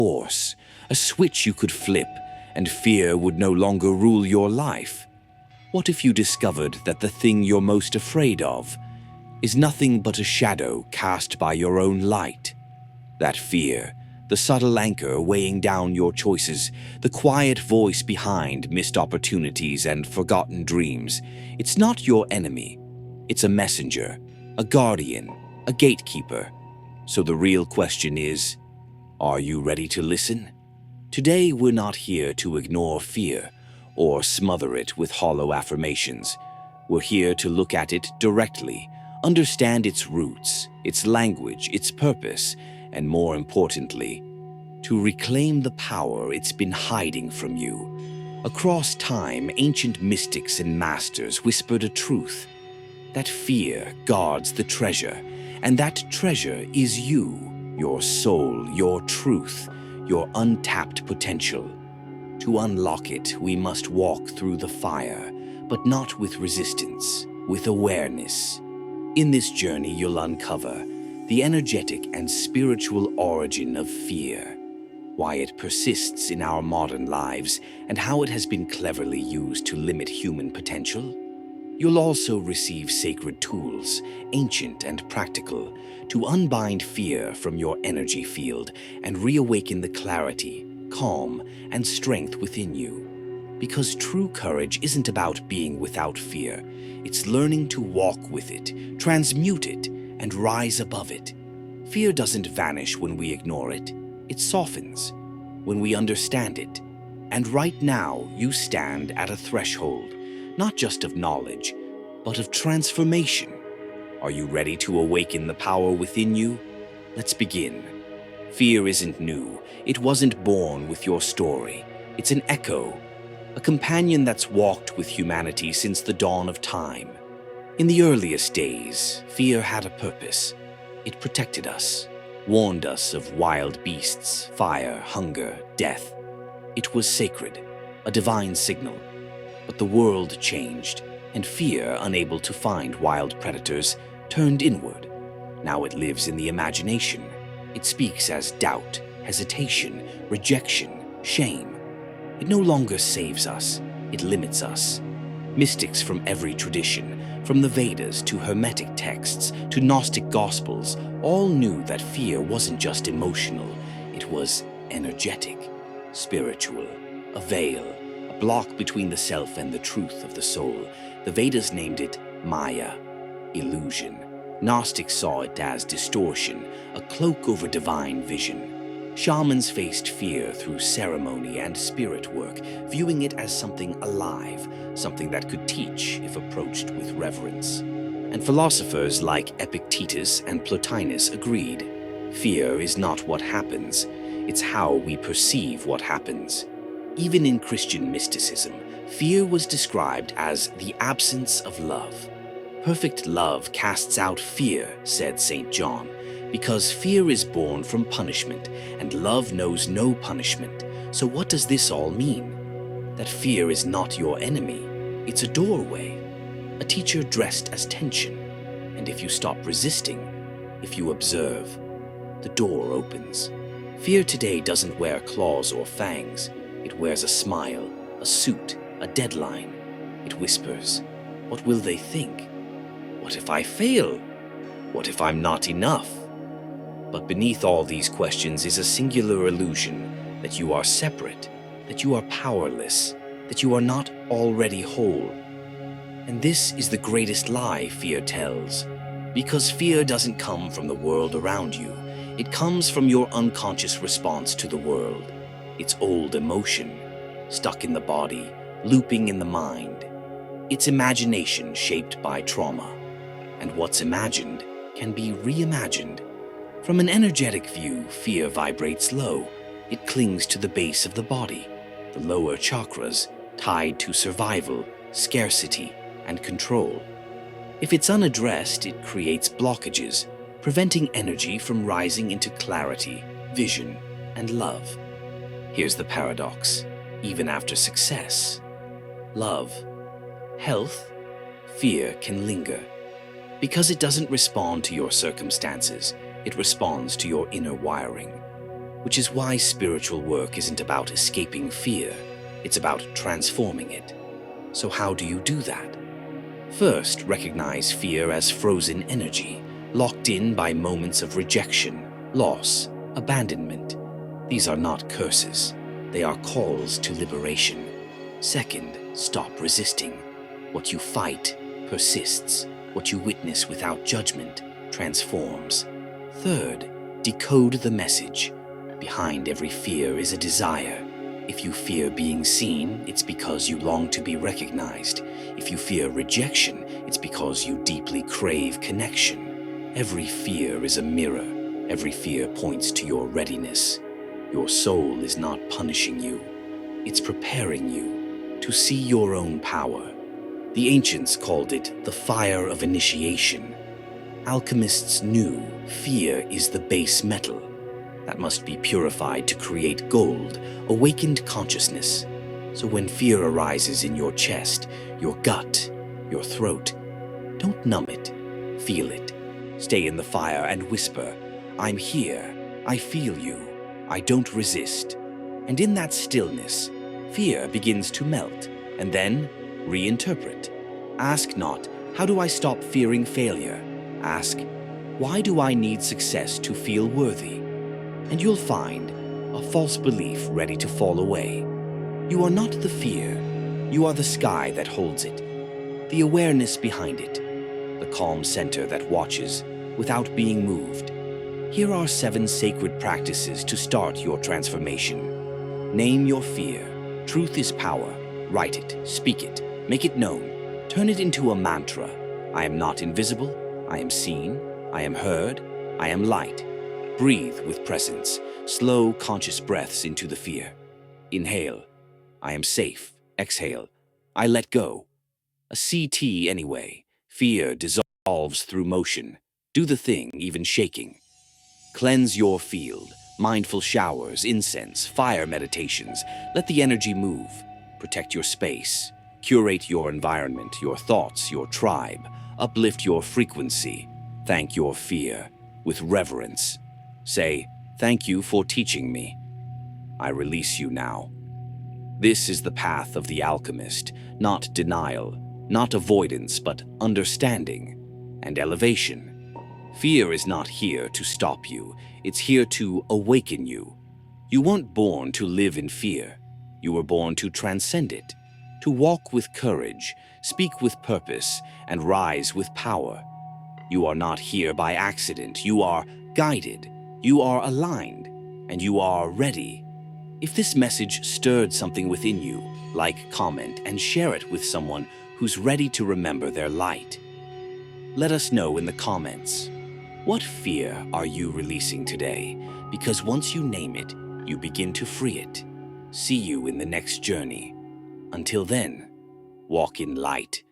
force, a switch you could flip, and fear would no longer rule your life? What if you discovered that the thing you're most afraid of is nothing but a shadow cast by your own light? That fear, the subtle anchor weighing down your choices, the quiet voice behind missed opportunities and forgotten dreams, it's not your enemy. It's a messenger, a guardian, a gatekeeper. So the real question is, are you ready to listen? Today, we're not here to ignore fear or smother it with hollow affirmations. We're here to look at it directly, understand its roots, its language, its purpose, and more importantly, to reclaim the power it's been hiding from you. Across time, ancient mystics and masters whispered a truth: that fear guards the treasure, and that treasure is you, your soul, your truth, your untapped potential. To unlock it, we must walk through the fire, but not with resistance, with awareness. In this journey, you'll uncover the energetic and spiritual origin of fear, why it persists in our modern lives, and how it has been cleverly used to limit human potential. You'll also receive sacred tools, ancient and practical, to unbind fear from your energy field and reawaken the clarity, calm, and strength within you. Because true courage isn't about being without fear. It's learning to walk with it, transmute it, and rise above it. Fear doesn't vanish when we ignore it. It softens when we understand it. And right now, you stand at a threshold, not just of knowledge, but of transformation. Are you ready to awaken the power within you? Let's begin. Fear isn't new. It wasn't born with your story. It's an echo, a companion that's walked with humanity since the dawn of time. In the earliest days, fear had a purpose. It protected us, warned us of wild beasts, fire, hunger, death. It was sacred, a divine signal. But the world changed, and fear, unable to find wild predators, turned inward. Now it lives in the imagination. It speaks as doubt, hesitation, rejection, shame. It no longer saves us, it limits us. Mystics from every tradition, from the Vedas to Hermetic texts to Gnostic gospels, all knew that fear wasn't just emotional, it was energetic, spiritual, a veil, a block between the self and the truth of the soul. The Vedas named it Maya, illusion. Gnostics saw it as distortion, a cloak over divine vision. Shamans faced fear through ceremony and spirit work, viewing it as something alive, something that could teach if approached with reverence. And philosophers like Epictetus and Plotinus agreed. Fear is not what happens, it's how we perceive what happens. Even in Christian mysticism, fear was described as the absence of love. Perfect love casts out fear, said St. John, because fear is born from punishment, and love knows no punishment. So what does this all mean? That fear is not your enemy. It's a doorway, a teacher dressed as tension. And if you stop resisting, if you observe, the door opens. Fear today doesn't wear claws or fangs. It wears a smile, a suit, a deadline. It whispers, what will they think? What if I fail? What if I'm not enough? But beneath all these questions is a singular illusion that you are separate, that you are powerless, that you are not already whole. And this is the greatest lie fear tells, because fear doesn't come from the world around you. It comes from your unconscious response to the world. It's old emotion, stuck in the body, looping in the mind. It's imagination shaped by trauma. And what's imagined can be reimagined. From an energetic view, fear vibrates low. It clings to the base of the body, the lower chakras, tied to survival, scarcity, and control. If it's unaddressed, it creates blockages, preventing energy from rising into clarity, vision, and love. Here's the paradox. Even after success, love, health, fear can linger. Because it doesn't respond to your circumstances, it responds to your inner wiring. which is why spiritual work isn't about escaping fear, it's about transforming it. So how do you do that? First, recognize fear as frozen energy, locked in by moments of rejection, loss, abandonment. These are not curses. They are calls to liberation. Second, stop resisting. What you fight persists. What you witness without judgment transforms. Third, decode the message. Behind every fear is a desire. If you fear being seen, it's because you long to be recognized. If you fear rejection, it's because you deeply crave connection. Every fear is a mirror. Every fear points to your readiness. Your soul is not punishing you. It's preparing you to see your own power. The ancients called it the fire of initiation. Alchemists knew fear is the base metal that must be purified to create gold, awakened consciousness. So when fear arises in your chest, your gut, your throat, don't numb it, feel it. Stay in the fire and whisper, "I'm here, I feel you, I don't resist." And in that stillness, fear begins to melt, and then reinterpret. Ask not, "How do I stop fearing failure?" Ask, "Why do I need success to feel worthy?" And you'll find a false belief ready to fall away. You are not the fear. You are the sky that holds it, the awareness behind it, the calm center that watches without being moved. Here are 7 sacred practices to start your transformation. Name your fear. Truth is power. Write it, speak it, make it known. Turn it into a mantra. I am not invisible. I am seen. I am heard. I am light. Breathe with presence. Slow, conscious breaths into the fear. Inhale. I am safe. Exhale. I let go. A CT anyway. Fear dissolves through motion. Do the thing, even shaking. Cleanse your field. Mindful showers, incense, fire meditations. Let the energy move. Protect your space. Curate your environment, your thoughts, your tribe. Uplift your frequency. Thank your fear with reverence. Say, "Thank you for teaching me. I release you now." This is the path of the alchemist, not denial, not avoidance, but understanding and elevation. Fear is not here to stop you. It's here to awaken you. You weren't born to live in fear. You were born to transcend it, to walk with courage, speak with purpose, and rise with power. You are not here by accident. You are guided. You are aligned, and you are ready. If this message stirred something within you, like, comment, and share it with someone who's ready to remember their light. Let us know in the comments. What fear are you releasing today? Because once you name it, you begin to free it. See you in the next journey. Until then, walk in light.